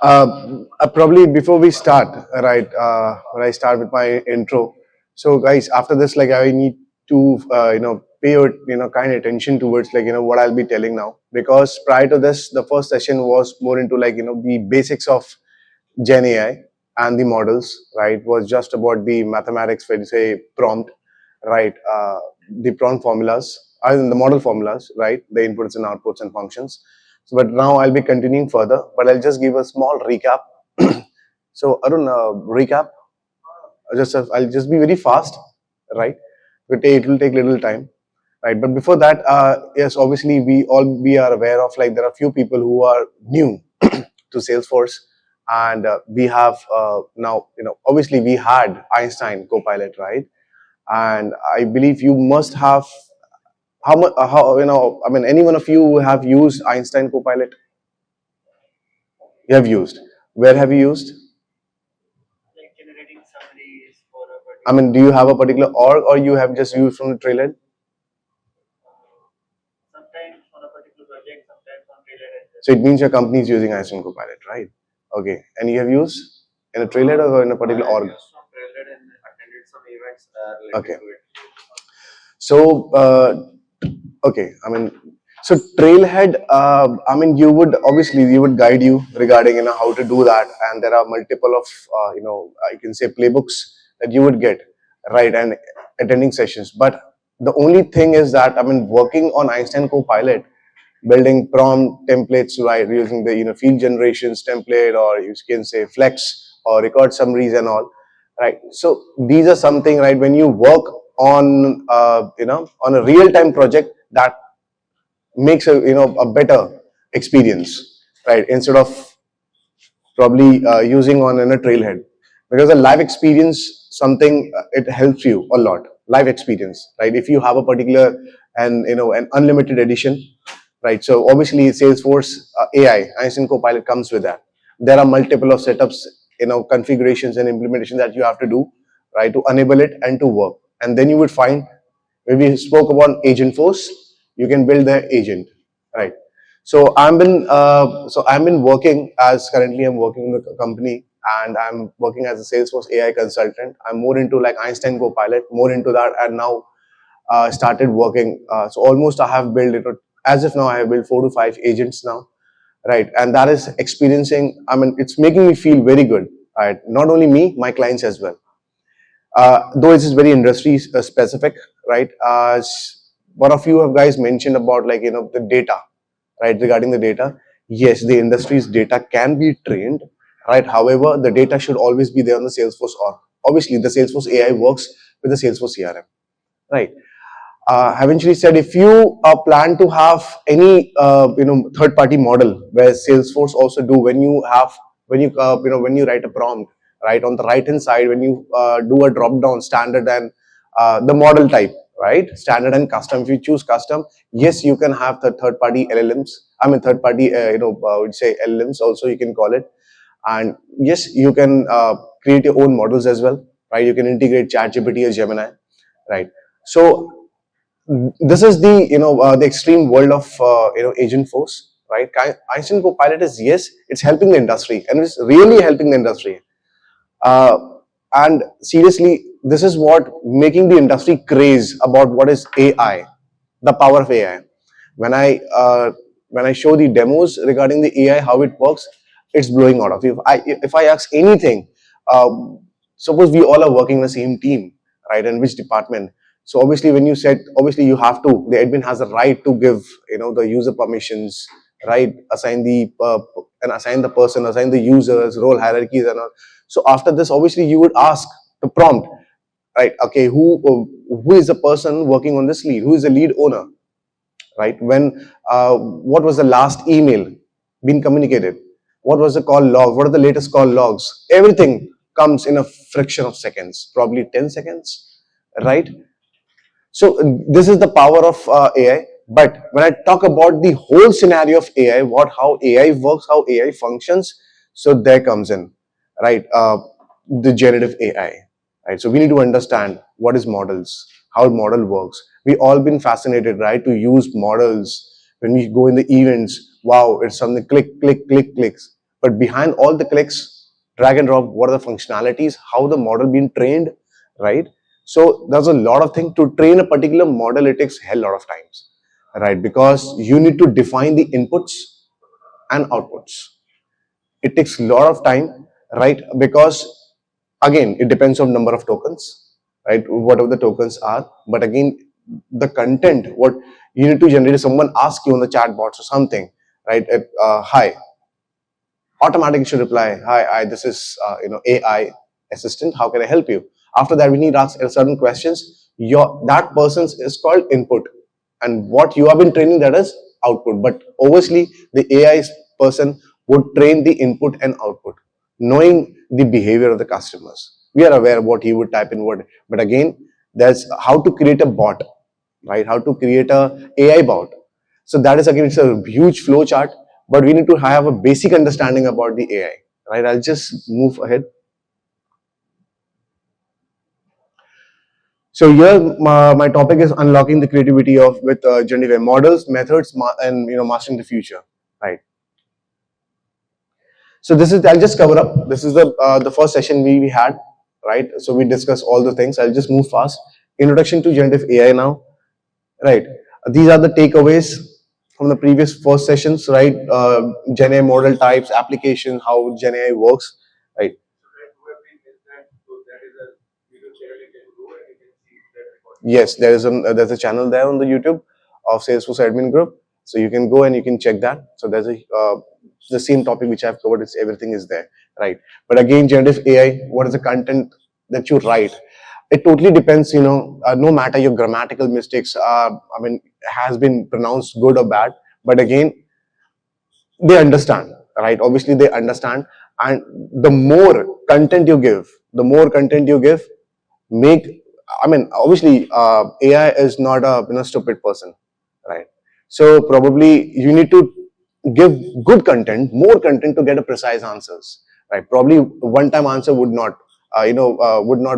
Probably before we start, right, when I start with my intro. So, guys, after this, like, I need to, pay your, kind attention towards, like, what I'll be telling now. Because prior to this, the first session was more into, like, the basics of Gen AI and the models, right? Was just about the mathematics, when you say prompt, right? The prompt formulas, the model formulas, right? The inputs and outputs and functions. So, but now I'll be continuing further, but I'll just give a small recap. So, Arun, recap. I'll just be very fast, right? It will take little time, right? But before that, yes, obviously we are aware of, like, there are few people who are new to Salesforce, and we have now, obviously we had Einstein Copilot, right? And I believe you must have how much, how, I mean, any one of you have used Einstein Copilot? You have used. Where have you used? Like generating summaries for a particular. I mean, do you have a particular org, or you have just used from the trailhead? Sometimes on a particular project, sometimes on trailhead. So it means your company is using Einstein Copilot, right? Okay. And you have used in a trailhead or in a particular org? I used from trailhead and attended some events related Okay. to it. So, okay, I mean, so Trailhead, I mean, you would guide you regarding, how to do that, and there are multiple of, I can say playBooks that you would get, right, and attending sessions. But the only thing is that, I mean, working on Einstein Copilot, building prompt templates, right, using the, field generations template, or you can say Flex or record summaries and all, right? So these are something, right, when you work on, on a real-time project, that makes a better experience, right, instead of probably using on in a trailhead, because a live experience, something, it helps you a lot. Live experience, right? If you have a particular and an unlimited edition, right? So obviously Salesforce AI Einstein Copilot comes with that. There are multiple of setups, configurations and implementation that you have to do, right, to enable it and to work. And then you would find, when we spoke about agent force, you can build the agent, right? So I've been working, as currently I'm working in the company, and I'm working as a Salesforce AI consultant. I'm more into like Einstein Copilot, more into that, and now started working. So almost I have built it, as of now I have built 4 to 5 agents now, right? And that is experiencing, I mean, it's making me feel very good, right? Not only me, my clients as well. Though it is very industry specific, right? One of you have guys mentioned about, like, the data, right? Regarding the data, yes, the industry's data can be trained, right? However, the data should always be there on the Salesforce org. Obviously, the Salesforce AI works with the Salesforce CRM, right? Eventually said, if you plan to have any third party model, where Salesforce also do, when you have, when you write a prompt, right, on the right hand side, when you do a drop down standard and the model type, right, standard and custom, if you choose custom, yes, you can have the third party LLMs, I mean third party would say LLMs also, you can call it. And yes, you can create your own models as well, right? You can integrate ChatGPT or Gemini, right? So this is the, the extreme world of agent force, right? Einstein Copilot is, yes, it's helping the industry, and it's really helping the industry. uh, and seriously, this is what making the industry craze about what is AI, the power of AI. When I when I show the demos regarding the AI, how it works, it's blowing out of you. If I ask anything, uh, suppose we all are working in the same team, right? And which department? So obviously, when you said, obviously you have to, the admin has a right to give, the user permissions, right? Assign the and assign the person, assign the users, role hierarchies, and all. So after this, obviously, you would ask the prompt, right? Okay, who is the person working on this lead? Who is the lead owner, right? When what was the last email being communicated? What was the call log? What are the latest call logs? Everything comes in a fraction of seconds, probably 10 seconds, right? So this is the power of AI. But when I talk about the whole scenario of AI, how AI works, how AI functions, so there comes in, right? The generative AI, right? So we need to understand what is models, how model works. We all been fascinated, right, to use models when we go in the events. Wow, it's something click, click, click, clicks. but behind all the clicks, drag and drop, what are the functionalities, how the model been trained, right? So there's a lot of things to train a particular model. It takes a hell lot of times, right? Because you need to define the inputs and outputs. It takes a lot of time, right? Because again, it depends on number of tokens, right? Whatever the tokens are, but again, the content, what you need to generate, someone asks you on the chat box or something, right? Hi, automatically should reply, hi, this is AI assistant, how can I help you? After that, we need to ask certain questions. That person is called input, and what you have been training, that is output. But obviously the AI person would train the input and output, knowing the behavior of the customers. We are aware what he would type in what, but again, there's how to create a bot, right? How to create a AI bot. So that is again, it's a huge flow chart, but we need to have a basic understanding about the AI, right? I'll just move ahead. So here, my topic is unlocking the creativity of with generative models, methods, and mastering the future, right? So this is, I'll just cover up. This is the first session we had, right? So we discussed all the things. I'll just move fast. Introduction to generative AI now, right? These are the takeaways from the previous first sessions, right? Gen AI model types, application, how Gen AI works, right? Yes, there's a channel there on the YouTube of Salesforce admin group, so you can go and you can check that. So there's the same topic which I've covered. It's everything is there, right? But again, generative AI, what is the content that you write? It totally depends. No matter your grammatical mistakes, I mean, has been pronounced good or bad, but again, they understand, right? Obviously, they understand, and the more content you give, make, I mean, obviously, AI is not a stupid person, right? So probably you need to give good content, more content to get a precise answers, right? Probably one time answer would not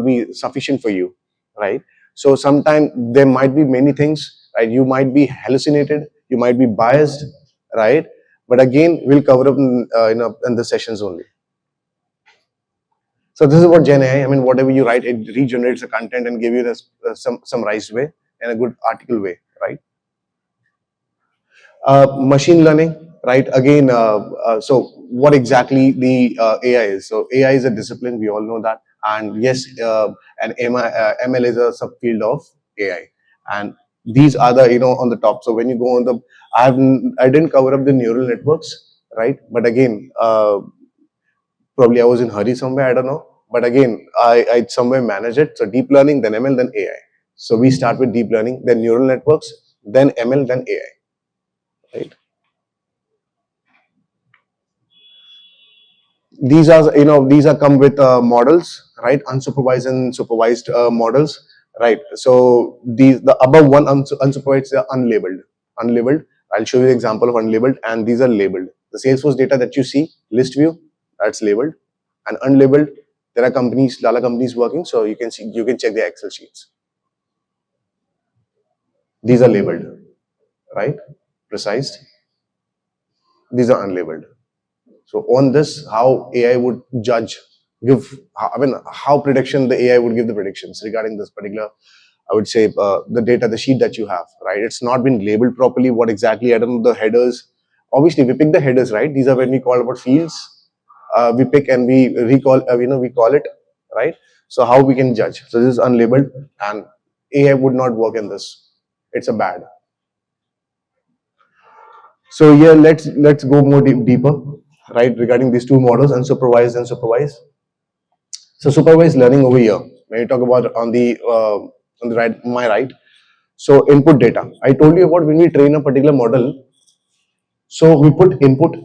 be sufficient for you, right? So sometimes there might be many things, right? You might be hallucinated, you might be biased, right? But again, we'll cover up in the sessions only. So this is what Gen AI. I mean, whatever you write, it regenerates the content and give you this some summarized way and a good article way, right? Machine learning, right? Again, so what exactly the AI is? So AI is a discipline. We all know that, and yes, and ML is a subfield of AI, and these are the on the top. So when you go on the, I didn't cover up the neural networks, right? But again, probably I was in hurry somewhere, I don't know. But again, I somewhere manage it. So deep learning, then ML, then AI. So we start with deep learning, then neural networks, then ML, then AI, right? These are come with models, right? Unsupervised and supervised models, right? So the above one unsupervised are unlabeled. I'll show you the example of unlabeled, and these are labeled. The Salesforce data that you see, list view, that's labeled, and unlabeled, there are companies, lot of companies working, so you can check the Excel sheets. These are labeled, right? Precise. These are unlabeled. So on this, how AI would judge, I mean, how prediction the AI would give the predictions regarding this particular, I would say, the data, the sheet that you have, right? It's not been labeled properly. What exactly? I don't know the headers. Obviously, we pick the headers, right? These are when we call about fields. We pick and we recall, we call it, right? So how we can judge? So this is unlabeled, and AI would not work in this. It's a bad. So here, let's go more deeper, right, regarding these two models, unsupervised and supervised. So supervised learning over here, when you talk about on the right, my right. So input data. I told you about when we train a particular model. So we put input,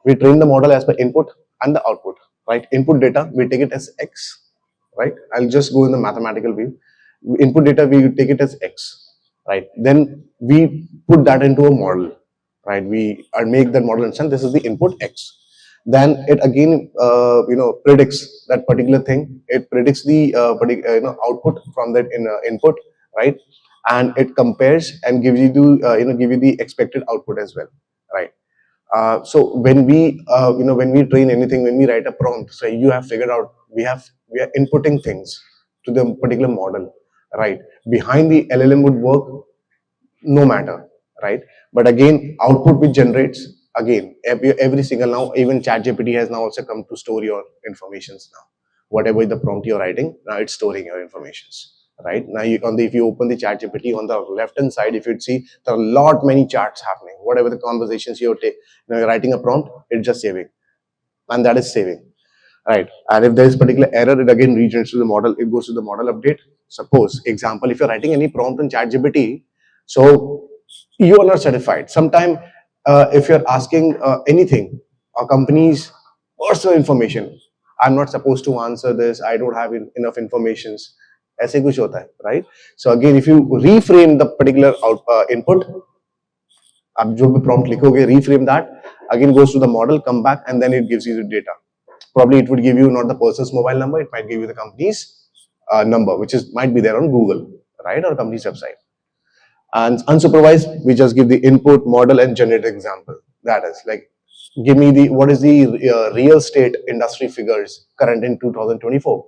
we train the model as per input and the output, right? Input data, we take it as X, right? I'll just go in the mathematical view. Input data, we take it as X, right? Then we put that into a model, right? We make that model understand this is the input X. Then it again, predicts that particular thing. It predicts the output from that input, right? And it compares and gives you the give you the expected output as well, right? So when we when we train anything, when we write a prompt, so you have figured out we are inputting things to the particular model, right? Behind the LLM would work no matter, right? But again, output which generates, again, every single, now even ChatGPT has now also come to store your informations now. Whatever the prompt you're writing, now it's storing your informations, right? Now if you open the ChatGPT on the left hand side, if you'd see there are a lot many charts happening. Whatever the conversations you're writing a prompt, it's just saving, and that is saving. Right. And if there is particular error, it again returns to the model. It goes to the model update. Suppose, example, if you're writing any prompt in ChatGPT, so you are not certified. Sometime, if you're asking anything, a company's personal information, I'm not supposed to answer this. I don't have enough information. ऐसे कुछ होता है, right? So again, if you reframe the particular input, आप जो भी prompt लिखोगे, reframe that, again goes to the model, come back, and then it gives you the data. Probably it would give you not the person's mobile number, it might give you the company's number, which is might be there on Google, right, or company's website. And unsupervised, we just give the input, model, and generate example. That is like, give me the what is the real estate industry figures current in 2024.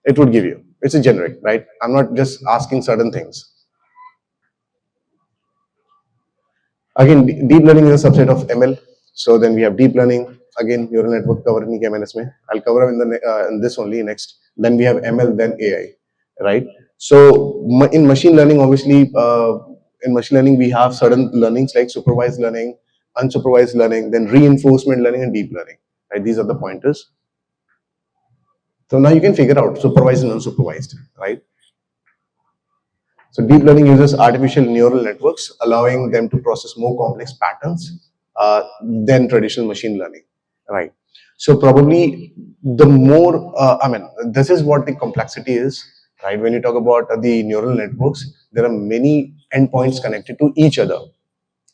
It would give you. It's a generic, right? I'm not just asking certain things. Again, deep learning is a subset of ML. So then we have deep learning. Again, neural network cover nahi kiya maine isme. I'll cover in this only next. Then we have ML, then AI, right? So in machine learning, obviously, in machine learning we have certain learnings like supervised learning, unsupervised learning, then reinforcement learning, and deep learning. Right? These are the pointers. So now you can figure out supervised and unsupervised, right? So deep learning uses artificial neural networks, allowing them to process more complex patterns than traditional machine learning, right? So probably the more, this is what the complexity is, right? When you talk about the neural networks, there are many endpoints connected to each other,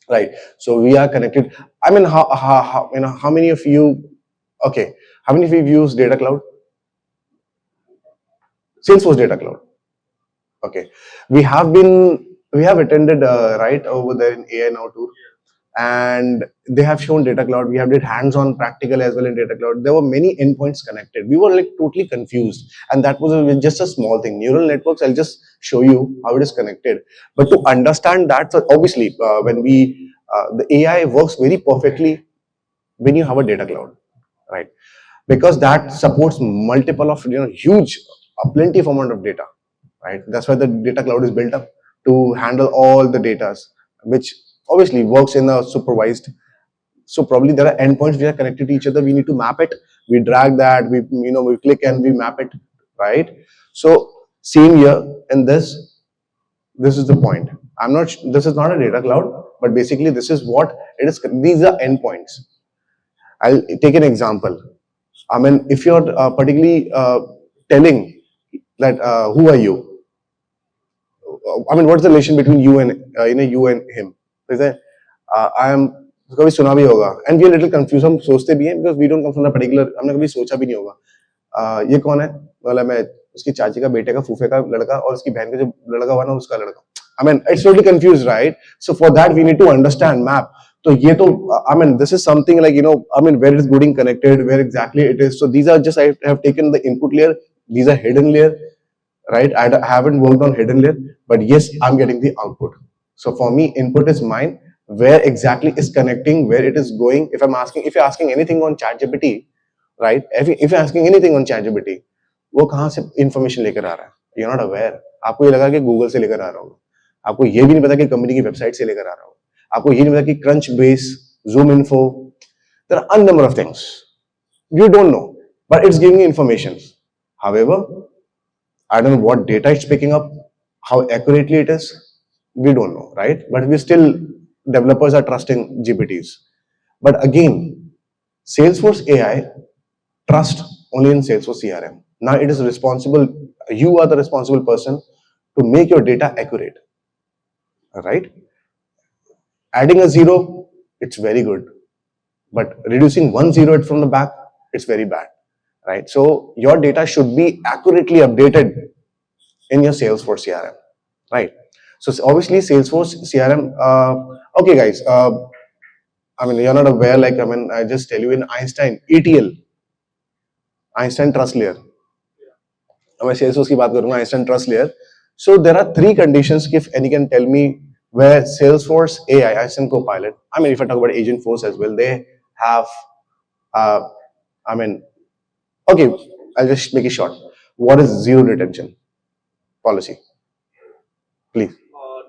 right? So we are connected. I mean, how many of you, okay, how many of you use Data Cloud? Salesforce Data Cloud. Okay, we have attended right over there in AI Now tour, and they have shown Data Cloud. We have did hands-on practical as well in Data Cloud. There were many endpoints connected. We were like totally confused, and that was just a small thing. Neural networks, I'll just show you how it is connected. But to understand that, so obviously, when the AI works very perfectly when you have a Data Cloud, right? Because that supports multiple of huge, plenty of amount of data. Right? That's why the Data Cloud is built up to handle all the data, which obviously works in a supervised. So probably there are endpoints which are connected to each other. We need to map it. We drag that. We click and we map it, right? So same here in this. This is the point. I'm not. This is not a Data Cloud, but basically this is what it is. These are endpoints. I'll take an example. I mean, if you're particularly telling that who are you? I mean, what's the relation between you and you and him? Is that I am कभी सुना भी होगा, and we are little confused. हम सोचते भी हैं because we don't come from a particular. हमने कभी सोचा भी नहीं होगा. ये कौन है? मतलब मैं उसकी चाची का बेटे का फूफे का लड़का और उसकी बहन का जो लड़का हुआ ना उसका लड़का. I mean, it's totally confused, right? So for that we need to understand map. So ये तो I mean, this is something like I mean, where it is getting connected, where exactly it is. So these are just I have taken the input layer. These are hidden layer. Right? I haven't worked on hidden layer, but yes, I'm getting the output. So for me, input is mine. Where exactly is connecting, where it is going. If you're asking anything on ChatGPT, right? If you're asking anything on ChatGPT, वो कहाँ से information लेकर आ रहा है? You're not aware. आपको ये लगा कि Google से लेकर आ रहा होगा. आपको ये भी नहीं पता कि कंपनी की वेबसाइट से लेकर आ रहा होगा. आपको ये नहीं पता कि Crunchbase, ZoomInfo, there are a number of things. You don't know, but it's giving you information. However, I don't know what data it's picking up, how accurately it is. We don't know, right? But we still, developers are trusting GPTs. But again, Salesforce AI trust only in Salesforce CRM. Now it is responsible, you are the responsible person to make your data accurate, right? Adding a zero, it's very good. But reducing 1 0 from the back, it's very bad. Right? So your data should be accurately updated in your Salesforce CRM, right? So obviously Salesforce CRM, okay guys, I mean, you're not aware, like, I mean, I just tell you in Einstein, ETL, Einstein Trust Layer. मैं Salesforce की बात करूंगा, Einstein Trust Layer. So there are three conditions if any can tell me where Salesforce AI, Einstein Copilot, I mean, if I talk about Agent Force as well, they have, uh, I mean, okay, I'll just make it short. What is zero retention policy? Please.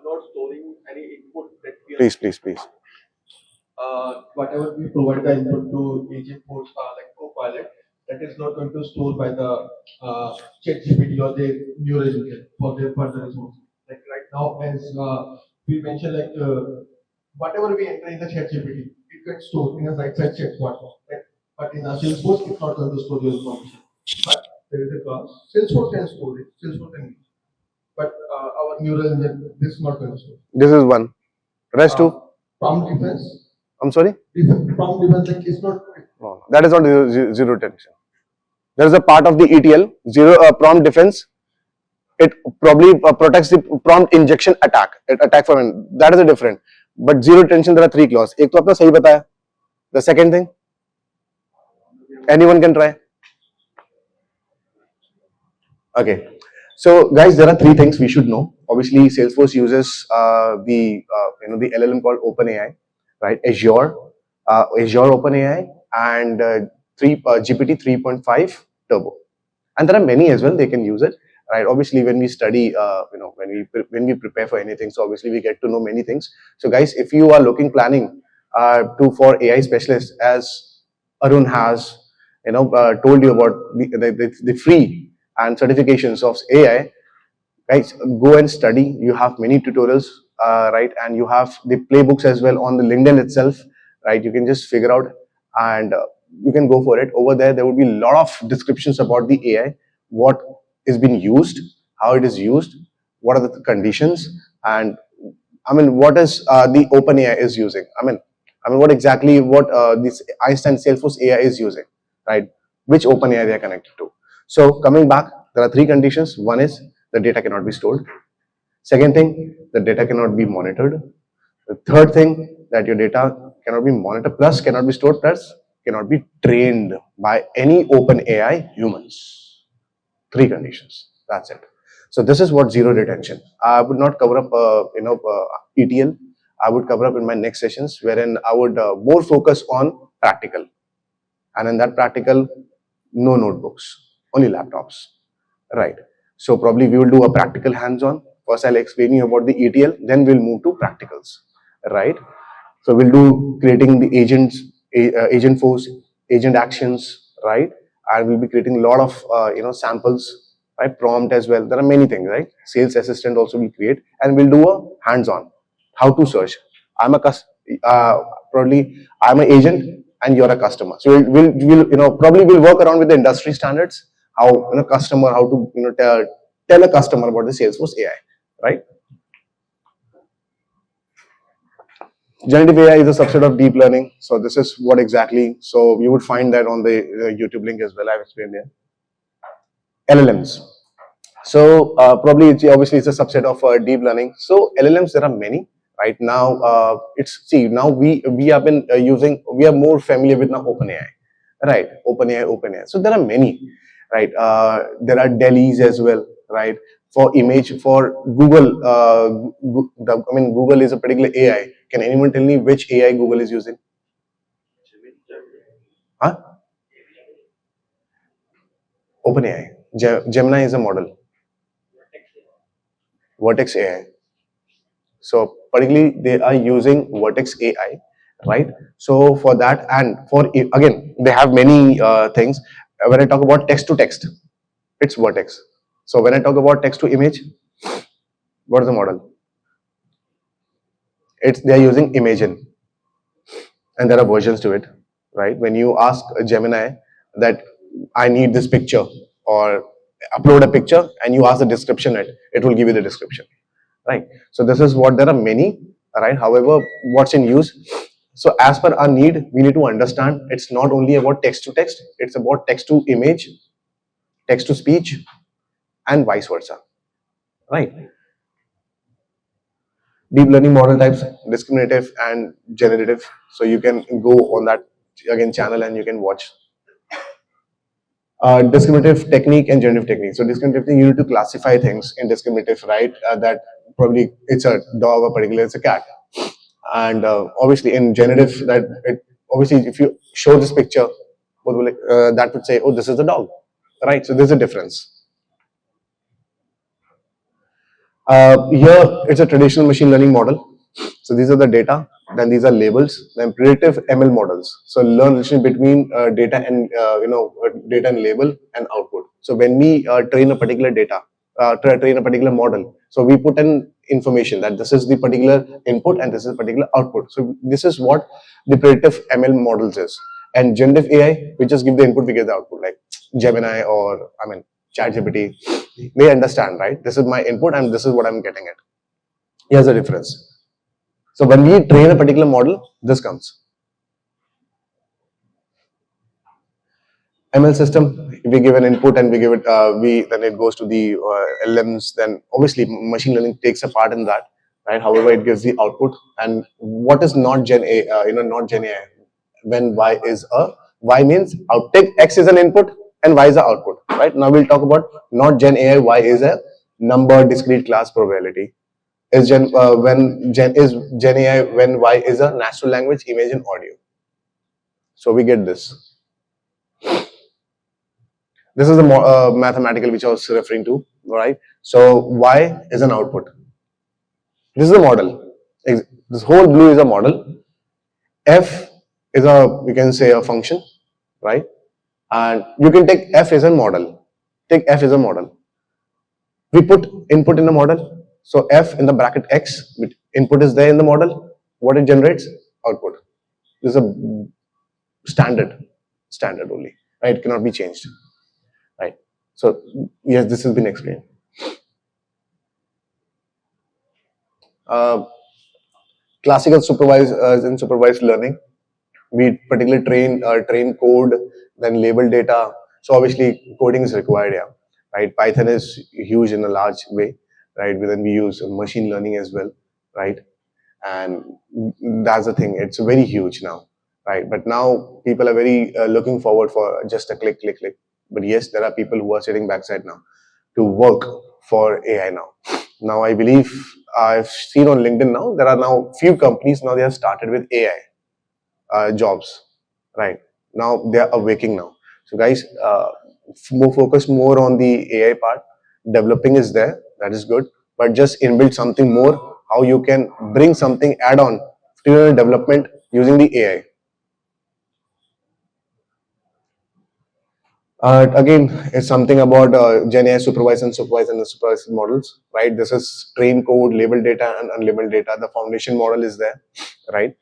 Not storing any input that we are Please. whatever we provide the input to agent force like Copilot, that is not going to store by the ChatGPT or the neural engine for their further resources. Like right now, as we mentioned, like whatever we enter in the ChatGPT, it gets stored in a side checkpoint. Right? But in a Salesforce, it's not going to store your information. But there is a class. Salesforce can store it. Salesforce can use it. But our neural engine, this is not going to store. This is one. Rest two. Prompt defense. I'm sorry? Prompt defense, like, is not. No, that is not zero retention. There is a part of the ETL, zero prompt defense. It probably protects the prompt injection attack. Attack from that is a different. But zero retention, there are three clauses. एक तो आपने सही बताया. The second thing, anyone can try. Okay. So guys, there are three things we should know. Obviously, Salesforce uses the LLM called OpenAI, right? Azure OpenAI, and GPT 3.5 Turbo, and there are many as well. They can use it, right? Obviously, when we study, when we prepare for anything, so obviously we get to know many things. So guys, if you are planning for AI specialists, as Arun has told you about the free and certifications of AI, guys, go and study. You have many tutorials, right? And you have the playbooks as well on the LinkedIn itself, right? You can just figure out, and you can go for it. Over there would be a lot of descriptions about the AI, what is being used, how it is used, what are the conditions, and I mean, what is the OpenAI is using. I mean, what exactly this Einstein Salesforce AI is using, right? Which OpenAI they are connected to. So coming back, there are three conditions. One is the data cannot be stored. Second thing, the data cannot be monitored. The third thing, that your data cannot be monitored, plus cannot be stored, plus cannot be trained by any OpenAI humans. Three conditions. That's it. So this is what zero retention. I would not cover up, ETL. I would cover up in my next sessions, wherein I would more focus on practical. And in that practical, no notebooks, only laptops, right? So probably we will do a practical hands-on. First, I'll explain you about the ETL, then we'll move to practicals, right? So we'll do creating the agents, agent force, agent actions, right? And we'll be creating a lot of samples, right? Prompt as well. There are many things, right? Sales assistant also we create, and we'll do a hands-on. How to search? I'm a probably I'm an agent and you're a customer. So we'll probably we'll work around with the industry standards. How customer, how to tell a customer about the Salesforce AI, right? Generative AI is a subset of deep learning. So this is what exactly. So you would find that on the YouTube link as well. I've explained there. LLMs. So probably obviously it's a subset of deep learning. So LLMs, there are many. Right now, now we have been using, we are more familiar with now OpenAI, right? OpenAI. So there are many, right? There are Delhi's as well, right? For image, for Google, Google is a particular AI. Can anyone tell me which AI Google is using? Huh? OpenAI. Gemini is a model. Vertex AI. So particularly they are using Vertex AI, right? So for that, and for again, they have many things. When I talk about text to text, it's Vertex. So when I talk about text to image, what is the model? They are using Imagen, and there are versions to it, right? When you ask Gemini that I need this picture or upload a picture, and you ask the description, it will give you the description. Right. So this is what there are many, right? However, what's in use. So as per our need, we need to understand it's not only about text to text, it's about text to image, text to speech, and vice versa. Right. Deep learning model types, discriminative and generative. So you can go on that again channel and you can watch. Discriminative technique and generative technique. So discriminative thing, you need to classify things in discriminative, right? That probably it's a dog or particularly it's a cat. And obviously in generative, that it obviously if you show this picture, what will that would say, oh, this is a dog, right? So there's a difference. Here it's a traditional machine learning model. So these are the data, then these are labels, then predictive ML models. So learn relation between data and data and label and output. So when we train a particular data, train a particular model, so we put in information that this is the particular input and this is the particular output. So this is what the predictive ML models is. And generative AI, we just give the input, we get the output, like Gemini or ChatGPT. They understand, right? This is my input and this is what I'm getting it. Here's the difference. So when we train a particular model, this comes. ML system, we give an input and we give it, then it goes to the LMs. Then obviously machine learning takes a part in that, right? However, it gives the output. And what is not Gen A? Not Gen AI. When Y means out. Take X is an input and Y is the output, right? Now we'll talk about not Gen AI. Y is a number discrete class probability. Is Gen AI when Y is a natural language, image, and audio. So we get this. This is the mathematical which I was referring to, right? So Y is an output. This is a model. This whole blue is a model. F is we can say a function, right? And you can take F as a model. Take F as a model. We put input in the model. So F in the bracket X, input is there in the model. What it generates? Output. This is a standard only, right? It cannot be changed, right? So yes, this has been explained. Classical supervised and supervised learning. We particularly train code, then label data. So obviously coding is required, yeah, right? Python is huge in a large way, right? Then we use machine learning as well, right? And that's the thing. It's very huge now, right? But now people are very looking forward for just a click. But yes, there are people who are sitting backside now to work for AI now. Now I believe I've seen on LinkedIn now there are now few companies now they have started with AI jobs, right? Now they are awaking now. So guys, more focus more on the AI part. Developing is there, that is good, but just inbuild something more. How you can bring something add on to your development using the AI. Again, it's something about Gen AI supervised and supervised models, right? This is train code, labeled data, and unlabeled data. The foundation model is there, right?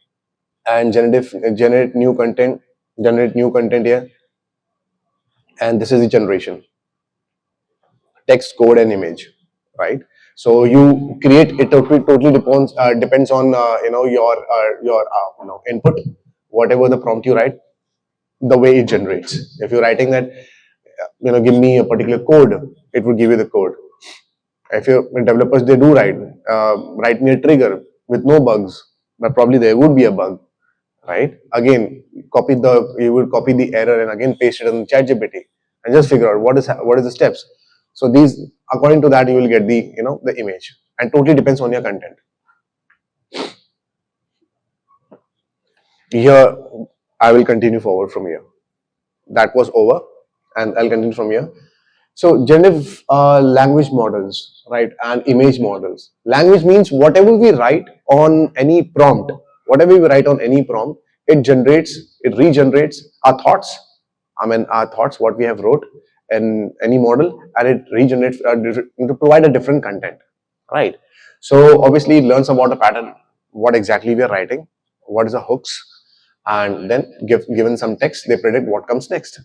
And generate new content here, and this is the generation, text, code, and image, right? So you create it totally depends on your input, whatever the prompt you write, the way it generates. If you're writing that, give me a particular code, it will give you the code. If your developers, they do write me a trigger with no bugs, but probably there would be a bug, right? Again, you would copy the error and again paste it in ChatGPT and just figure out what is the steps. So these, according to that, you will get the image, and totally depends on your content. Here, I will continue forward from here. That was over, and I'll continue from here. So generative language models, right, and image models. Language means whatever we write on any prompt, it regenerates our thoughts. Our thoughts, what we have wrote in any model, and it regenerates to provide a different content, right? So obviously it learns about a pattern, what exactly we are writing, what is the hooks, and then given some text, they predict what comes next.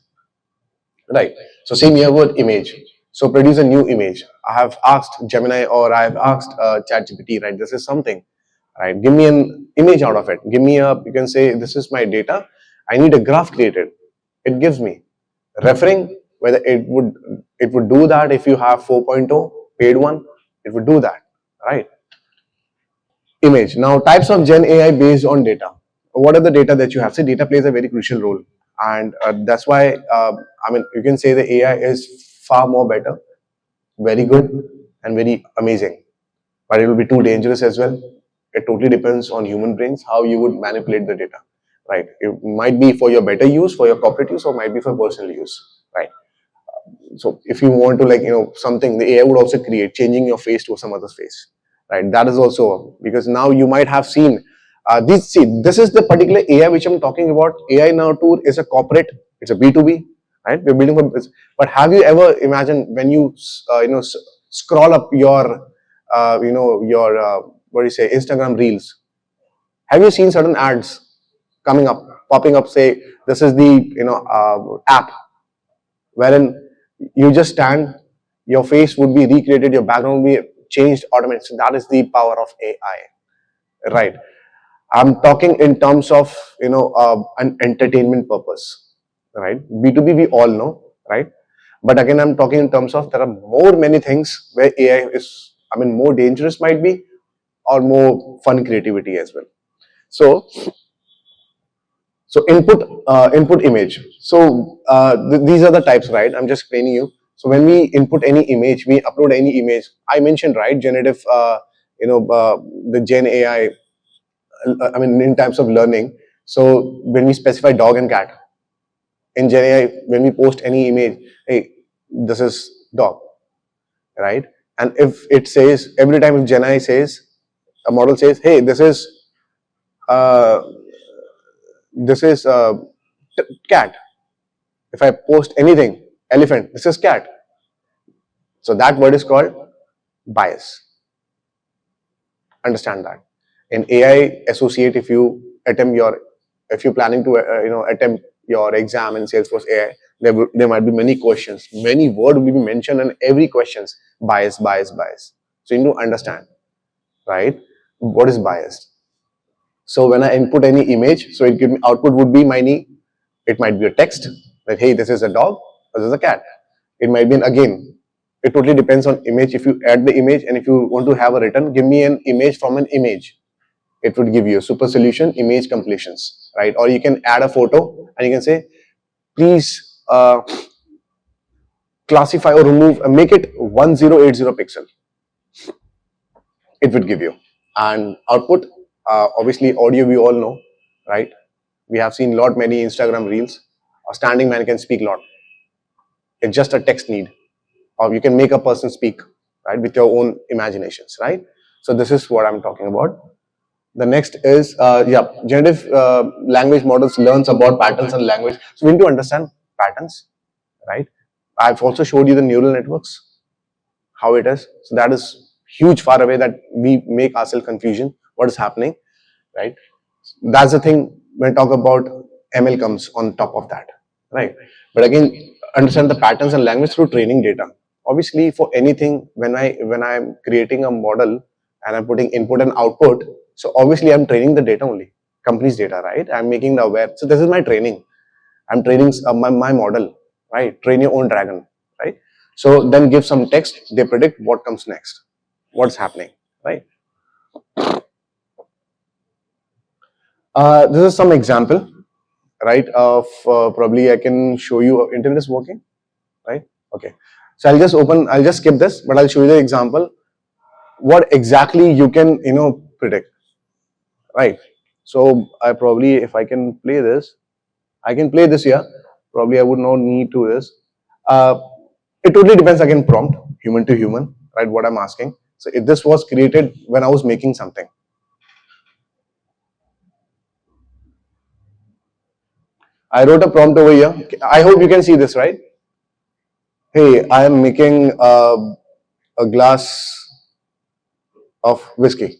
Right. So same here with image. So produce a new image. I have asked Gemini or I have asked ChatGPT, right? This is something, right? Give me an image out of it. You can say, this is my data. I need a graph created. It gives me. Referring, whether it would do that if you have 4.0 paid one, it would do that, right? Image. Now, types of Gen AI based on data. What are the data that you have? See, data plays a very crucial role, and that's why I mean you can say the AI is far more better, very good, and very amazing. But it will be too dangerous as well. It totally depends on human brains how you would manipulate the data, right? It might be for your better use, for your corporate use, or might be for personal use, right? So if you want to, like, something, the AI would also create changing your face to some other's face, right? That is also because now you might have seen this. See, this is the particular AI which I'm talking about. AI now tool is a corporate. It's a B2B, right? We're building for this. But have you ever imagined when you scroll up your your what do you say, Instagram reels? Have you seen certain ads coming up, popping up? Say this is the app wherein you just stand, your face would be recreated, your background will be changed automatically. So that is the power of AI, right? I'm talking in terms of an entertainment purpose, right? B2B we all know, right? But again, I'm talking in terms of there are more many things where AI is, I mean, more dangerous might be, or more fun creativity as well. So input image. So these are the types, right? I'm just explaining you. So when we input any image, we upload any image. I mentioned, right, generative, the Gen AI. I mean, in types of learning. So when we specify dog and cat in Gen AI, when we post any image, hey, this is dog, right? And if it says every time, if Gen AI says, a model says, hey, uh, this is cat. If I post anything, elephant, this is cat. So that word is called bias. Understand that. In AI associate, if you're planning to attempt your exam in Salesforce AI, there might be many questions, many words will be mentioned, and every questions bias, bias, bias. So you need to understand, right? What is biased? So when I input any image, so it give me output would be many. It might be a text that hey, this is a dog, or this is a cat. It might be again. It totally depends on image. If you add the image, and if you want to have a written, give me an image from an image. It would give you a super solution image completions, right? Or you can add a photo and you can say, please classify or remove, make it 1080 pixel. It would give you and output. Obviously, audio we all know, right? We have seen lot many Instagram reels. A standing man can speak lot. It's just a text need, or you can make a person speak, right, with your own imaginations, right? So this is what I'm talking about. The next is generative language models learns about patterns and language. So we need to understand patterns, right? I've also showed you the neural networks, how it is. So that is huge far away that we make ourselves confusion. What is happening, right? That's the thing when I talk about ML comes on top of that, right? But again, understand the patterns and language through training data. Obviously, for anything, when I'm creating a model and I'm putting input and output, so obviously I'm training the data only, company's data, right? I'm making the aware. So this is my training. I'm training my model, right? Train your own dragon, right? So then give some text. They predict what comes next, what's happening, right? This is some example, right, of probably I can show you internet is working, right? Okay, so I'll just skip this, but I'll show you the example what exactly you can predict, right? So I probably, if I can play this, I can play this here. Probably I would not need to this. uh, it totally depends, again, prompt, human to human, right? What I'm asking. So if this was created when I was making something, I wrote a prompt over here. I hope you can see this, right? Hey, I am making a glass of whiskey.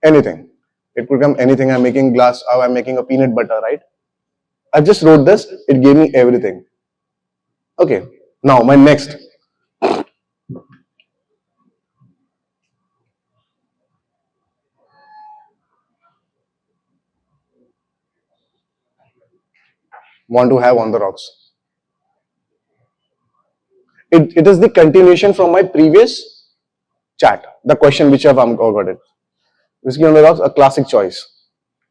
Anything. It could come anything. I'm making glass, or I'm making a peanut butter, right? I just wrote this. It gave me everything. Okay. Now my next. Want to have on the rocks. It is the continuation from my previous chat. The question which I've got it. Whiskey on the rocks, a classic choice.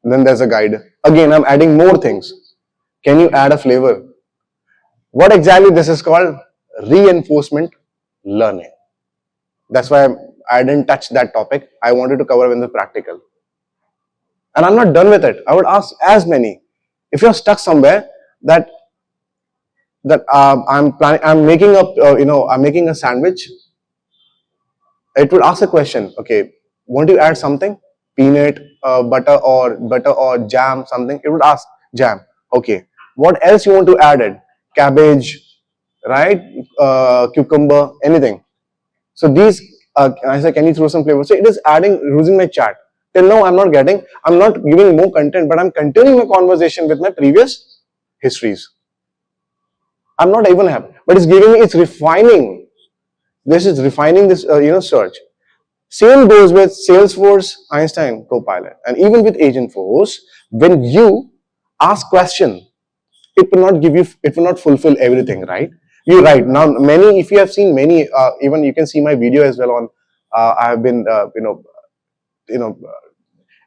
Then there's a guide. Again, I'm adding more things. Can you add a flavor? What exactly this is called? Reinforcement learning. That's why I didn't touch that topic. I wanted to cover in the practical. And I'm not done with it. I would ask as many. If you're stuck somewhere that I'm planning, I'm making up, I'm making a sandwich. It would ask a question. Okay, want to add something? Peanut, butter or jam, something. It would ask jam. Okay, what else you want to add it? Cabbage, right? Cucumber, anything. So these, I said, can you throw some flavor? So it is adding, using my chat. Till now, I'm not getting, I'm not giving more content, but I'm continuing my conversation with my previous histories. I'm not even happy, but it's giving me, it's refining. This is refining this, search. Same goes with Salesforce, Einstein, Copilot, and even with Agentforce. When you ask question, it will not give you, it will not fulfill everything, right? You're right. Now, many, if you have seen many, even you can see my video as well on. I have been,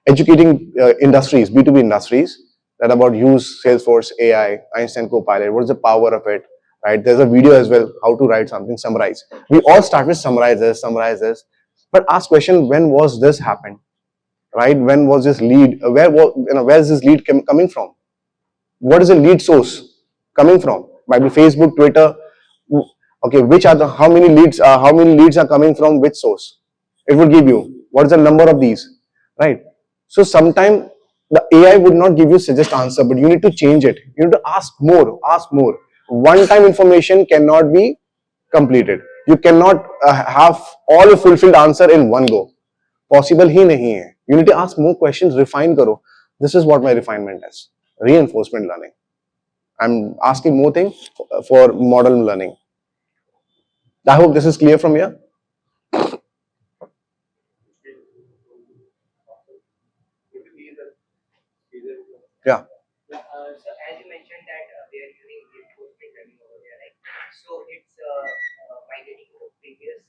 educating industries, B2B industries, that about use Salesforce AI, Einstein Copilot. What is the power of it? Right? There's a video as well, how to write something, summarize. We all start with summarize this, but ask question: when was this happened? Right? When was this lead? Where is this lead coming from? What is the lead source coming from? Might be Facebook, Twitter. Okay, which are the how many leads? How many leads are coming from which source? It will give you what is the number of these, right? So sometimes the AI would not give you suggest answer, but you need to change it. You need to ask more, ask more. One-time information cannot be completed. You cannot have all a fulfilled answer in one go. Possible ही नहीं है. You need to ask more questions. Refine करो. This is what my refinement is. Reinforcement learning. I'm asking more things for model learning. I hope this is clear from here. Yeah. So as you mentioned that they are using reinforcement learning over there, right? So it's migrating to the previous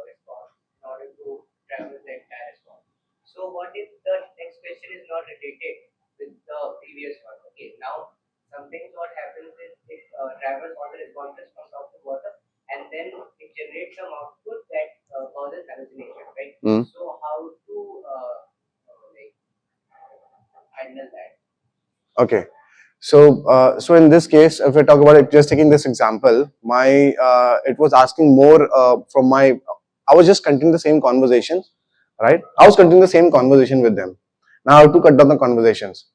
response in order to traverse the entire response. So what if the next question is not related with the previous one? Okay, now sometimes what happens is it travels all the responses from top to bottom, and then it generates some output that causes hallucination, right? So how to like handle that? Okay. So in this case, if I talk about it, just taking this example, my it was asking more from my. I was just continuing the same conversation, right? I was continuing the same conversation with them. Now I have to cut down the conversations.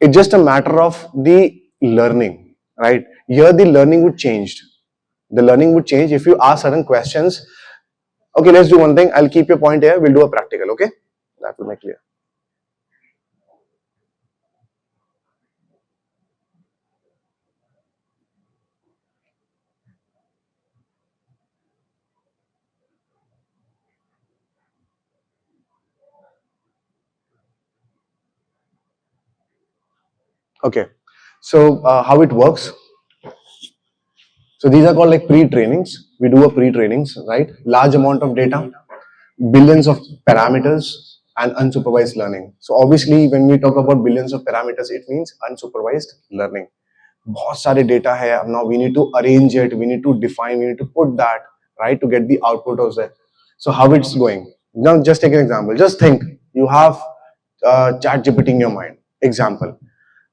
It's just a matter of the learning, right? Here the learning would change. The learning would change if you ask certain questions. Okay, let's do one thing. I'll keep your point here. We'll do a practical. Okay, that will make clear. Okay, so how it works? So these are called like pre-trainings. We do a pre-trainings, right? Large amount of data, billions of parameters, and unsupervised learning. So obviously, when we talk about billions of parameters, it means unsupervised learning. बहुत सारे data है. Now we need to arrange it. We need to define. We need to put that right to get the output of that. So how it's going? Now just take an example. Just think you have chat GPT in your mind. Example.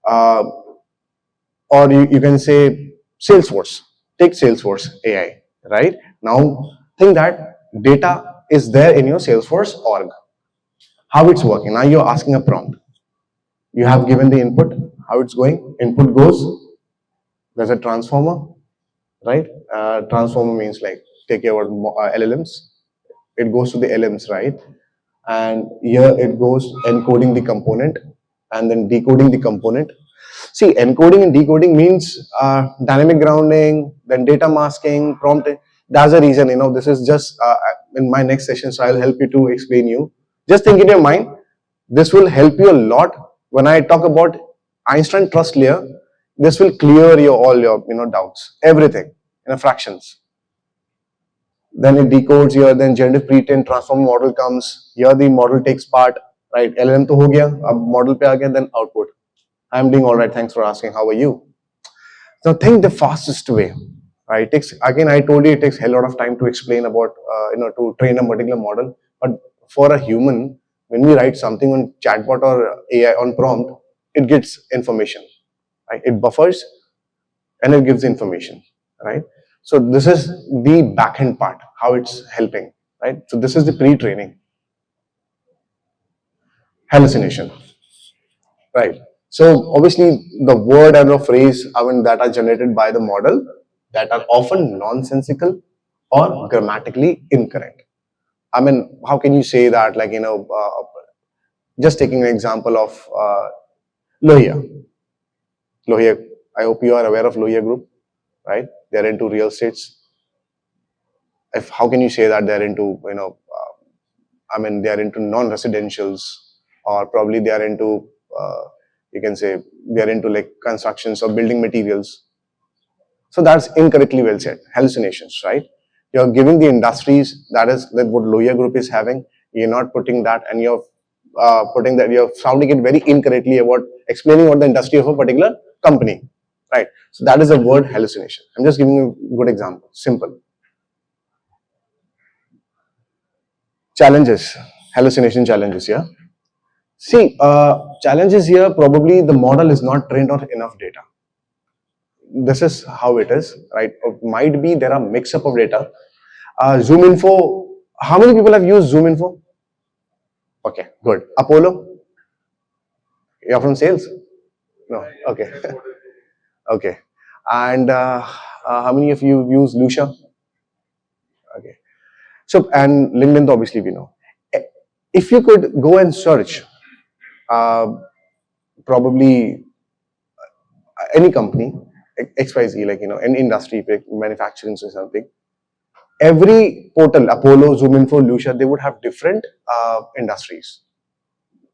Or you can say Salesforce. Take Salesforce AI, right? Now think that data is there in your Salesforce org. How it's working? Now you're asking a prompt. You have given the input. How it's going? Input goes. There's a transformer, right? Transformer means like take care of LLMs. It goes to the LMs, right? And here it goes encoding the component and then decoding the component. See, encoding and decoding means dynamic grounding, then data masking, prompt. That's the reason, this is just in my next session, so I'll help you to explain you. Just think in your mind, this will help you a lot. When I talk about Einstein trust layer, this will clear all your doubts, everything in a fractions. then it decodes here, then generative pre-trained transform model comes, here the model takes part, right? LLM to ho gaya, ab model pe aa gaya, then output. I'm doing all right, thanks for asking, how are you? So think the fastest way, right? It takes, again, I told you it takes a lot of time to explain about, to train a particular model. But for a human, when we write something on chatbot or AI on prompt, it gets information, right? It buffers and it gives information, right? So this is the backend part, how it's helping, right? So this is the pre-training. Hallucination, right? So obviously the word and the phrase, I mean, that are generated by the model that are often nonsensical or grammatically incorrect. I mean, how can you say that? Like, just taking an example of Lohia. Lohia, I hope you are aware of Lohia Group, right? They're into real estates. If how can you say that they're into, I mean, they are into non-residentials, or probably they are into, you can say, they are into like constructions or building materials. So that's incorrectly well said. Hallucinations, right? You're giving the industries, that is that what Loya Group is having. You're not putting that, and you're putting that. You're sounding it very incorrectly about explaining what the industry of a particular company, right? So that is the word hallucination. I'm just giving you a good example. Simple. Challenges, hallucination challenges. Yeah. See, challenges here, probably the model is not trained on enough data. This is how it is, right? Might be there are mix up of data. Zoom Info, how many people have used Zoom Info? Okay, good. Apollo, you're from sales? No, okay. Okay. And how many of you use Lucia? Okay. So, and LinkedIn, obviously, we know. If you could go and search, uh, probably any company, XYZ, like, any industry, manufacturing or something, every portal, Apollo, Zoom Info, Lucia, they would have different industries,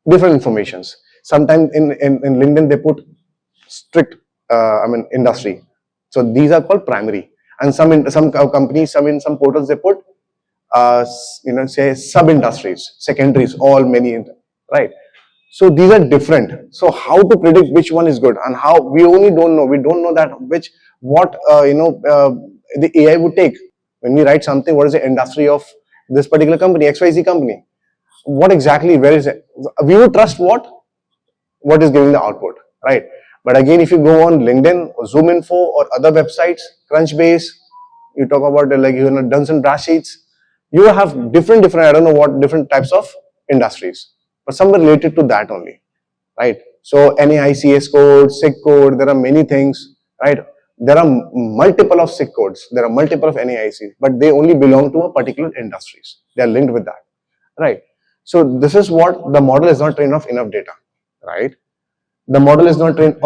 different informations. Sometimes in LinkedIn, they put strict, industry. So these are called primary. And some companies, some portals, they put, say sub industries, secondaries, all many, right? So these are different. So how to predict which one is good, and how we only don't know. We don't know that what the AI would take when we write something. What is the industry of this particular company, XYZ company? What exactly? Where is it? We would trust what is giving the output, right? But again, if you go on LinkedIn or Zoom Info or other websites, Crunchbase, you talk about like Duns and Bradstreets, you have different. I don't know what different types of industries, but some are related to that only, right? So NAICS code, SIG code, there are many things, right? There are multiple of SIG codes, there are multiple of NAICs, but they only belong to a particular industries. They are linked with that, right? So this is what the model is not trained of enough data, right? The model is not trained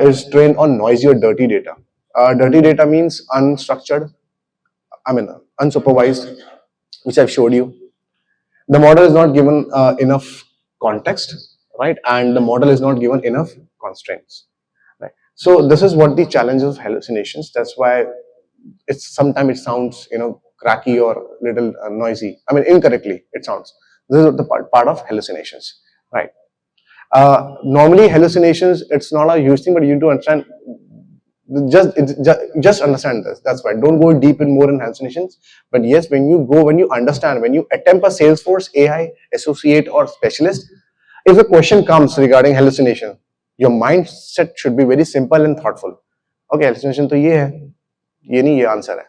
is trained on noisy or dirty data. Dirty data means unstructured, unsupervised, which I've showed you. The model is not given enough context, right? And the model is not given enough constraints, right? So this is what the challenges of hallucinations. That's why it's sometimes it sounds cracky or little noisy. I mean incorrectly it sounds. This is the part of hallucinations, right? Normally hallucinations, it's not a huge thing, but you need to understand. Just understand this. That's why don't go deep in more in hallucinations. But yes, when you understand, when you attempt a Salesforce AI associate or specialist, if a question comes regarding hallucination, your mindset should be very simple and thoughtful. Okay, hallucination to ye nahi, ye answer hai.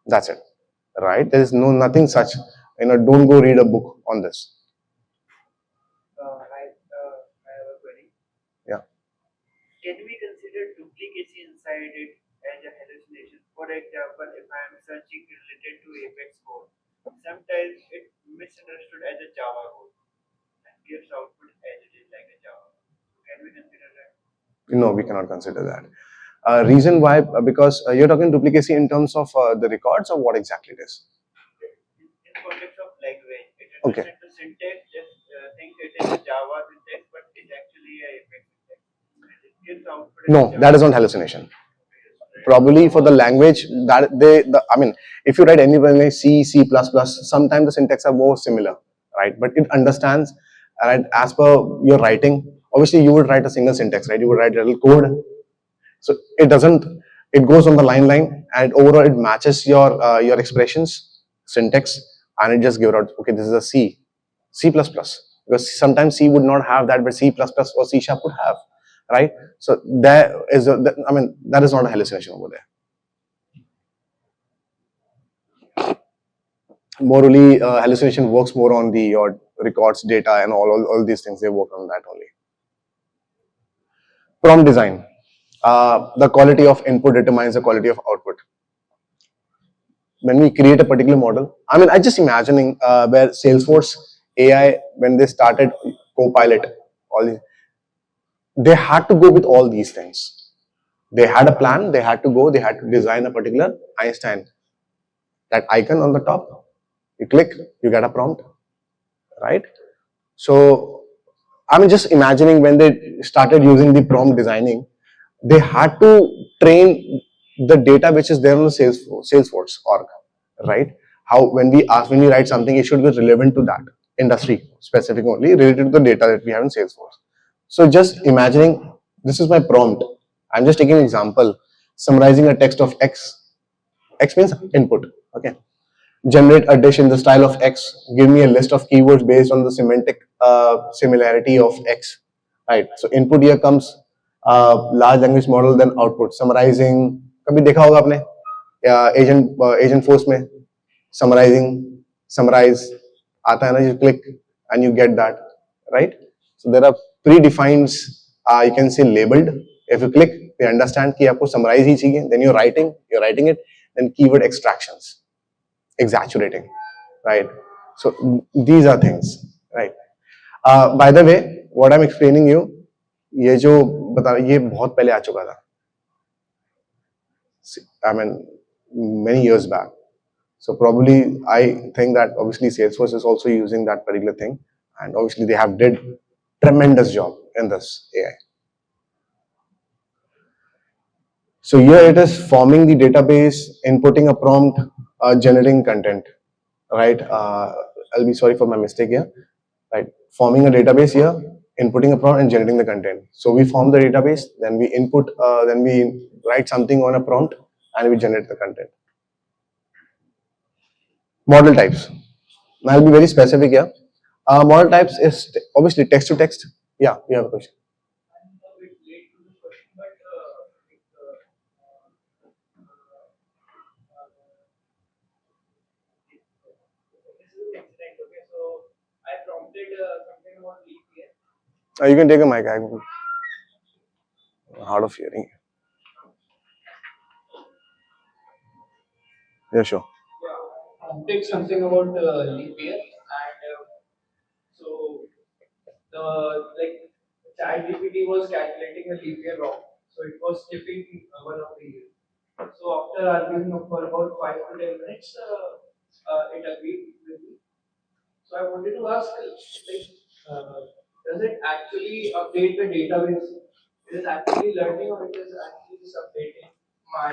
That's it, right? There is nothing such. Don't go read a book on this. I have a query. Yeah. Can we consider duplicacy inside it as a hallucination? For example, if I am searching related to Apex code, sometimes it misunderstood as a Java code and gives output as it is like a Java. Can we consider that? No, we cannot consider that. Reason why? Because you're talking duplicacy in terms of the records, or what exactly it is? In context of language, it Okay. understands the syntax, just think it is a Java syntax, but it's actually a Apex syntax. And it gives output as No, Java. that is not hallucination. Probably for the language that I mean, if you write any language, C, C++, sometimes the syntax are more similar, right? But it understands, right, as per your writing. Obviously, you would write a single syntax, right? You would write a little code, so it doesn't. It goes on the line, and overall it matches your expressions, syntax, and it just gives out. Okay, this is a C, C++. Because sometimes C would not have that, but C++ or C sharp would have, right? So there is, I mean, that is not a hallucination over there. Morally, hallucination works more on the your records, data, and all these things. They work on that only. Prompt design. The quality of input determines the quality of output. When we create a particular model, I mean, I just imagining where Salesforce AI, when they started Copilot, all these, they had to go with all these things. They had a plan. They had to go. They had to design a particular Einstein. That icon on the top, you click, you get a prompt, right? So I'm just imagining when they started using the prompt designing, they had to train the data which is there on the Salesforce org, right? How when we write something, it should be relevant to that industry specific only, related to the data that we have in Salesforce. So just imagining, this is my prompt. I'm just taking an example, summarizing a text of X. X means input. Okay. Generate a dish in the style of X. Give me a list of keywords based on the semantic similarity of X. Right. So input here comes large language model, then output. Summarizing. कभी देखा होगा आपने agent force में summarizing, summarize आता है ना, you click and you get that, right? So there are predefined, you can say labeled. If you click, they understand कि आपको summarize ही चाहिए. Then you're writing it. Then keyword extractions, exaggerating, right? So these are things, right? By the way, what I'm explaining you, ये जो बता ये बहुत पहले आ चुका था. I mean, many years back. So probably I think that obviously Salesforce is also using that particular thing, and obviously they have did tremendous job in this AI. So here it is forming the database, inputting a prompt, generating content, right? I'll be sorry for my mistake here, right? Forming a database here, inputting a prompt and generating the content. So we form the database, then we input, then we write something on a prompt and we generate the content. Model types. Now I'll be very specific here. Model types is obviously text to text. Yeah, you have a question. You can take a mic. I'm hard of hearing. Yeah, sure. Take something about leap year, and so the like ChatGPT was calculating a leap year wrong, so it was skipping one of the years. So after arguing for about 5 to 10 minutes, it agreed with me. So I wanted to ask, like, does it actually update the database? It is actually learning, or it is actually just updating my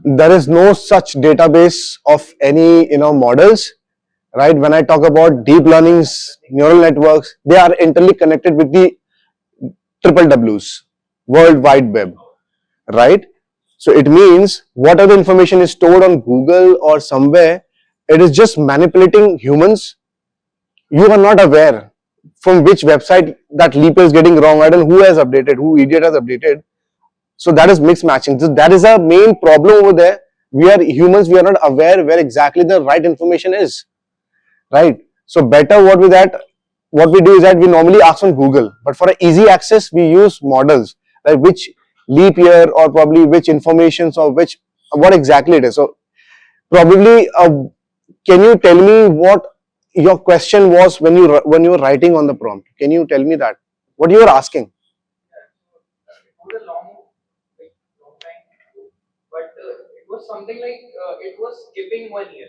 there is no such database of any models, right? When I talk about deep learnings, neural networks, they are internally connected with the triple W's, World Wide Web, right? So it means whatever information is stored on Google or somewhere, it is just manipulating humans. You are not aware from which website that leap is getting wrong. I don't know who has updated, who idiot has updated. So that is mixed matching. That is a main problem over there. We are humans, we are not aware where exactly the right information is, right? So better what we do is that we normally ask on Google, but for an easy access, we use models, like which leap year or probably which informations or what exactly it is. So probably, can you tell me what your question was when you were writing on the prompt? Can you tell me that? What you were asking? it was a long time ago, but it was something like it was skipping 1 year.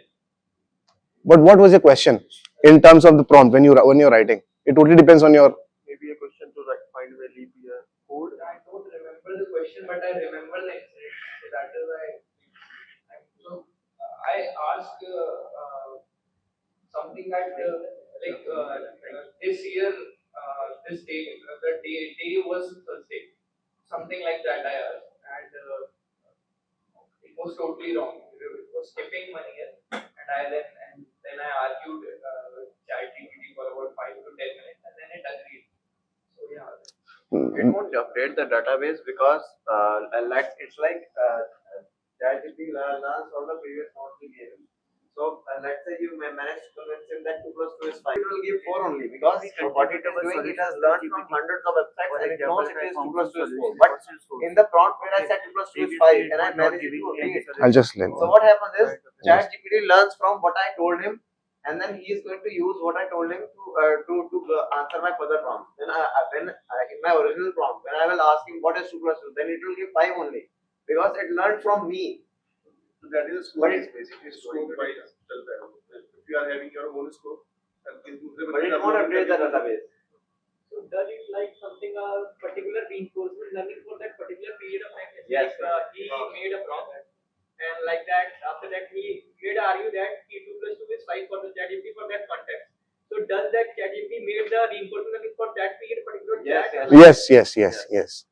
But what was your question in terms of the prompt when you're writing? It totally depends on your. Maybe a question to find the leap year code. I don't remember the question, but I remember the incident. So that is why. I asked something that this year, this day, the day was Thursday, something like that. I asked, and it was totally wrong. It was skipping one year, and then I argued with ChatGPT for about 5 to 10 minutes, and then it agreed. So yeah. It won't update the database because it's like ChatGPT learns all the previous nodes we gave him. So let's say you may manage to convince him that 2 plus 2 is 5. It will give 4 only because what it is doing, it has learned from hundreds of websites and it knows it is 2 plus 2 is 4. But in the prompt where I said 2 plus 2 is 5 and I managed to read it. I'll just let. So what happens is ChatGPT learns from what I told him, and then he is going to use what I told him to answer my further prompt. Then in my original prompt, when I will ask him what is 2 plus 2, then it will give 5 only because it learned from me. So that is a scope. But it's basically scope by self-development. If you are having your own scope, but it won't update the database. So does it like something particular reinforcement learning for that particular period of time? Yes. Like he made a prompt, and like that after that he made argue that T2 plus 2 is 5 for the ChatGPT for that context. So does that ChatGPT made the reinforcement learning for that period particular? Yes.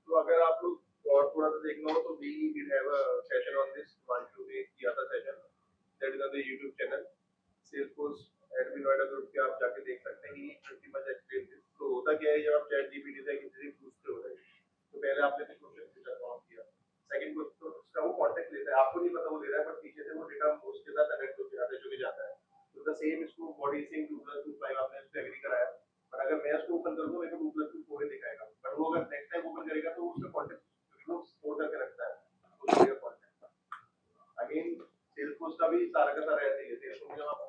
तो अगर आप लोग और थोड़ा सा देखना हो तो we did have a session on this. Vanshu ने किया था session. That is on the YouTube channel. Salesforce admin वाला group पे आप जाके देख सकते हैं. He pretty much explained this. तो होता क्या है जब आप ChatGPT से किसी से पूछते हो तो पहले आपने कुछ क्वेश्चन पूछा फॉर्म किया. सेकंड क्वेश्चन तो उसका वो कॉन्टेक्स्ट लेता है. आपको नहीं पता वो ले रहा है बट पीछे से वो डेटा उसके साथ कनेक्ट होके जाता है. तो द सेम इसको बॉडी सिंग 2 plus 2 5 आपने इससे एग्री कराया. पर अगर मैं उसको ओपन करूंगा मेरे को 2 plus 2 4 ही दिखाएगा. बट वो अगर नेक्स्ट टाइम ओपन करेगा तो उसका कॉन्टेक्स्ट स्टोर करके रखता है. तो ये कॉन्टेक्स्ट अगेन सेल्सफोर्स का भी सारा का सारा ऐसे ही है. सेल्सफोर्स में आप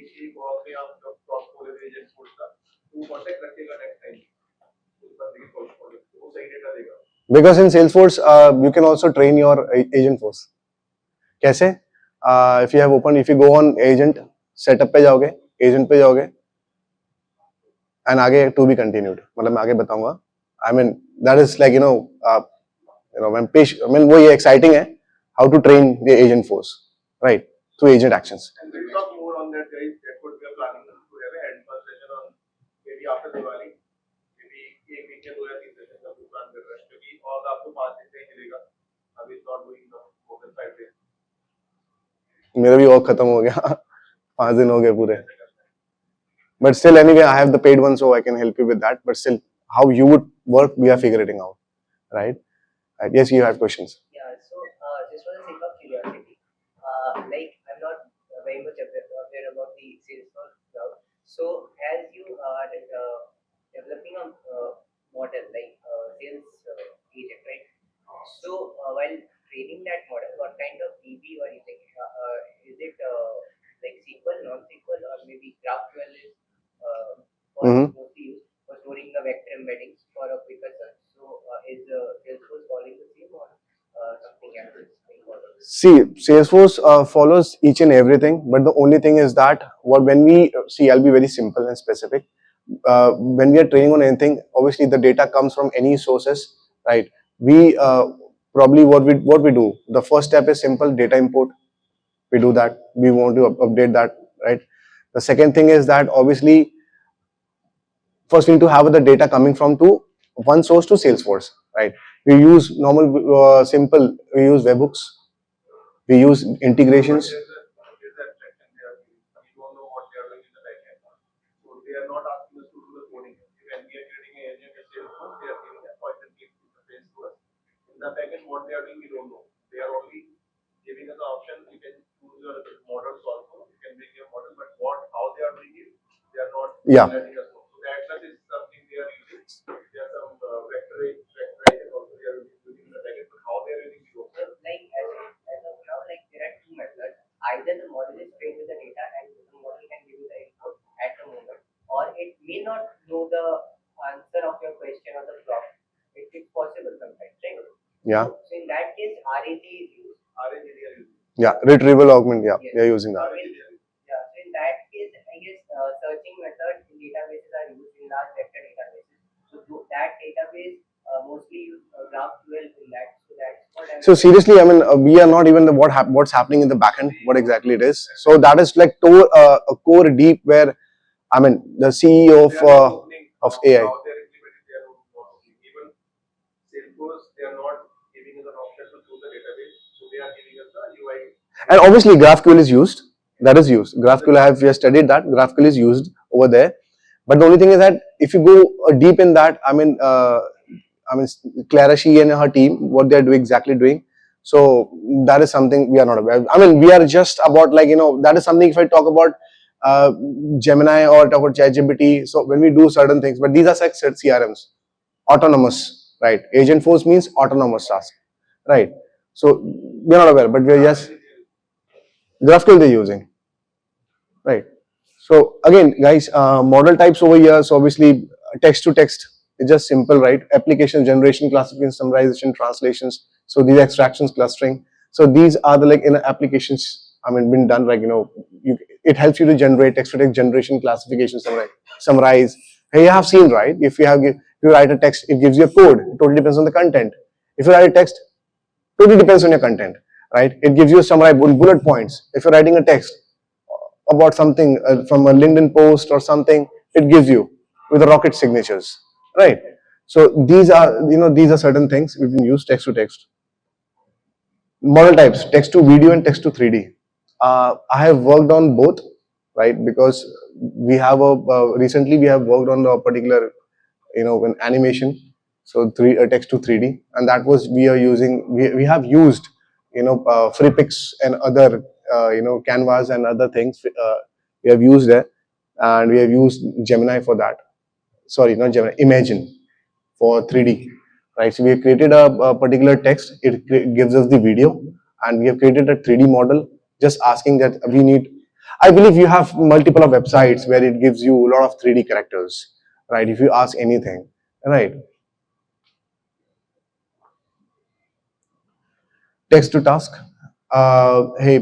एक और में आप जब क्रॉस खोले एजेंट फोर्स का तो वो कॉन्टेक्ट रखेगा नेक्स्ट टाइम उस बंदे की क्रॉस खोले तो वो सही डेटा देगा. Because in Salesforce, you can also train your agent force. कैसे? If you go on agent setup पे जाओगे, agent पे जाओगे, and आगे to be continued. मतलब मैं आगे बताऊंगा. I mean that is like when वो ये exciting है how to train the agent force, right? Through agent actions. And we'll talk more on that, guys. That would be a planning to have a hand-first session on maybe after Diwali. Maybe एक week या 2 या 3 session का plan कर रहे हैं क्योंकि और आपको 5 दिन नहीं मिलेगा. अभी it's not doing more than 5 days. मेरा भी work खत्म हो गया. 5 दिन हो गए पूरे. But still, anyway, I have the paid one, so I can help you with that. But still, how you would work, we are figuring out, right? Yes, you have questions. Yeah, so just for the sake of curiosity, like I'm not very much aware about the Salesforce cloud. So as you are developing a model like sales agent, right? So while training that model, what kind of DB you are using? Is it like SQL, non-SQL, or maybe GraphQL is mostly used for storing the vector embeddings for a quicker search? So is Salesforce following the same or something else? See, Salesforce follows each and everything, but the only thing is that when we see, I'll be very simple and specific. When we are training on anything, obviously the data comes from any sources, right? We probably what we do. The first step is simple data import. We do that. We want to update that, right? The second thing is that obviously first we need to have the data coming from to one source to Salesforce, right? We use normal simple. We use webhooks. We use integrations. There's a abstraction they are giving. We don't know what they are doing in the back end. So they are not asking us to do the coding. When we are creating an agent in Salesforce, they are giving a Python interface to us. In the back end, what they are doing, we don't know. They are only giving us the option. You can choose your models also. You can make your model, but how they are doing it, they are not letting us know. So the atlas is something they are using. There are some vectorization also they are using in the back end, but how they are using it. So like as of now, like there are two methods. Either the model is trained with the data and the model can give you the input at the moment, or it may not know the answer of your question or the problem. It is possible sometimes, right? Yeah. So in that case, RAG is used. RAG they are using. Yeah, retrieval augment. Yeah, Yes. they are using that. Yeah, so in that case, I guess searching methods in databases are used in large vector databases. So that database mostly use GraphQL in that. So that's So seriously, I mean, we are not even the what's happening in the backend, what exactly it is. So that is like a core deep where, I mean, the CEO of AI. Now they're implementing their own model. Even Salesforce, they are not giving us an option to choose the database, so they are giving us the UI. And obviously, GraphQL is used. That is used. GraphQL, I have we have studied that. GraphQL is used over there. But the only thing is that if you go deep in that, I mean, Clara Shi and her team, what they are doing exactly doing. So that is something we are not aware. I mean, we are just about like that is something. If I talk about uh, Gemini or talk about ChatGPT, so when we do certain things, but these are such CRMs, autonomous, right? Agent Force means autonomous task, right? So we are not aware, but we are just GraphQL they're using, right? So again, guys, model types over here. So obviously, text to text is just simple, right? Application generation, classification, summarization, translations. So these extractions, clustering. So these are the like in applications. I mean, been done like it helps you to generate text to text generation, classification, summarize. Hey, you have seen, right? If you write a text, it gives you a code. It totally depends on the content. If you write a text, totally depends on your content, right? It gives you a summary bullet points. If you're writing a text about something from a LinkedIn post or something, it gives you with the rocket signatures, right? So these are these are certain things we can use text to text. Model types: text to video and text to 3D. I have worked on both, right? Because we have a recently we have worked on a particular an animation, so text to 3D, and that was we have used FreePix and other canvas and other things we have used there, and we have used Gemini for that. Sorry, not Gemini, Imagine for 3D, right? So we have created a particular text, it gives us the video, and we have created a 3D model, just asking that we need. I believe you have multiple of websites where it gives you a lot of 3D characters, right? If you ask anything, right? Text to task. Hey,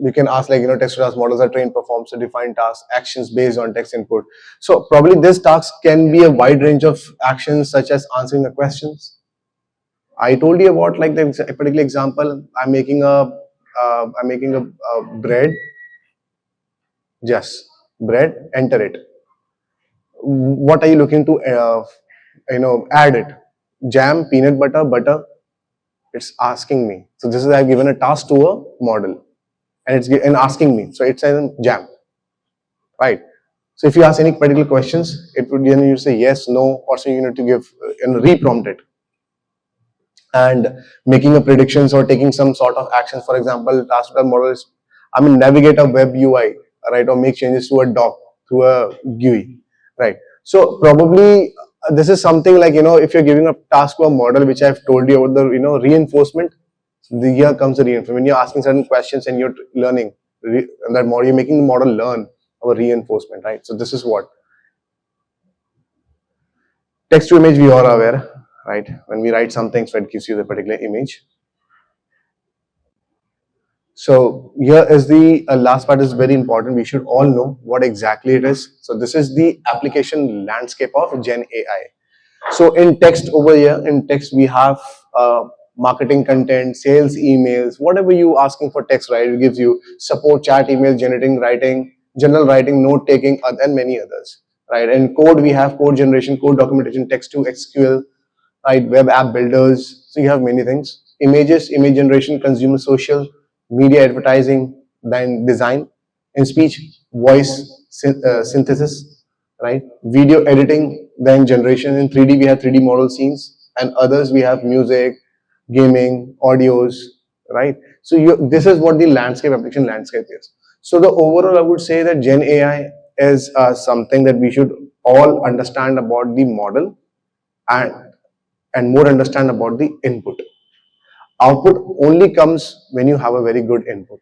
we can ask like text to task models are trained performs a defined task actions based on text input. So probably this task can be a wide range of actions such as answering the questions. I told you about like the particular example. I'm making a bread. Yes, bread. Enter it. What are you looking to add it? Jam, peanut butter, butter. It's asking me. So this is I've given a task to a model, and it's asking me. So it's a jam, right? So if you ask any particular questions, it would you say yes, no, or so you need to give and re-prompt it. And making a predictions or taking some sort of actions. For example, task to model is, navigate a web UI, right, or make changes to a doc through a GUI, right? So probably this is something like if you're giving a task to a model, which I've told you about the reinforcement. Here comes the reinforcement. When you're asking certain questions and you're learning that model, you're making the model learn our reinforcement, right? So this is what text to image we all are aware, right? When we write something, so it gives you the particular image. So here is the last part is very important. We should all know what exactly it is. So this is the application landscape of Gen AI. So in text over here, in text we have marketing content, sales emails, whatever you asking for text, right? It gives you support, chat, email, generating, writing, general writing, note taking, and many others, right? And code we have code generation, code documentation, text to SQL, right? Web app builders. So you have many things. Images, image generation, consumer social, media advertising, then design. In speech, voice synthesis, right? Video editing, then generation. In 3D, we have 3D model scenes, and others we have music, gaming, audios, right? So this is what the application landscape is. So the overall, I would say that Gen AI is something that we should all understand about the model, and more understand about the input. Output only comes when you have a very good input,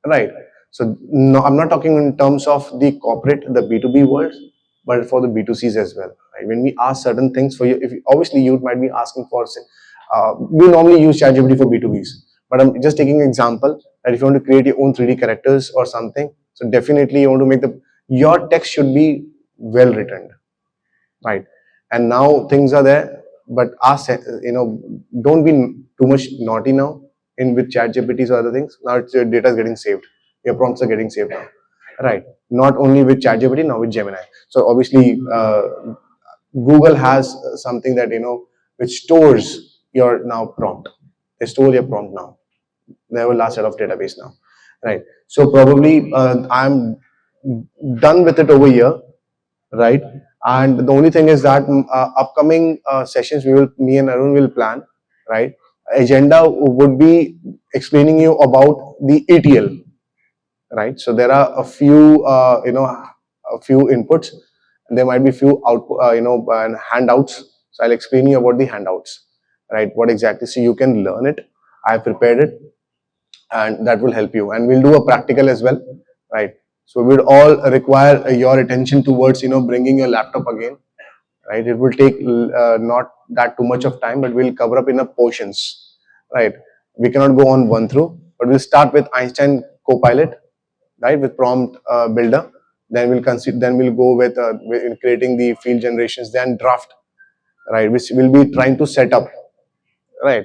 right? So no, I'm not talking in terms of the corporate, the B2B world, but for the B2Cs as well, right? When we ask certain things for you, if obviously you might be asking for, say, we normally use ChatGPT for B2Bs, but I'm just taking an example that if you want to create your own 3D characters or something, so definitely you want to make your text should be well written, right? And now things are there. but ask, don't be too much naughty now in with chat GPTs or other things. Now your data is getting saved, your prompts are getting saved now, right? Not only with chat GPT, now with Gemini. So obviously Google has something that which stores your now prompt. They store your prompt now. They have a large set of database now, right? So probably I'm done with it over here, right? And the only thing is that upcoming sessions me and Arun will plan, right? Agenda would be explaining you about the ETL, right? So there are a few, a few inputs. There might be few output, and handouts. So I'll explain you about the handouts, right? What exactly? So you can learn it. I prepared it, and that will help you. And we'll do a practical as well, right? So we'll all require your attention towards bringing your laptop again, right? It will take not that too much of time, but we'll cover up in a portions, right? We cannot go on one through, but we'll start with Einstein Copilot, right? With prompt builder. Then we'll consider. Then we'll go with creating the field generations. Then draft, right? Which we'll be trying to set up, right?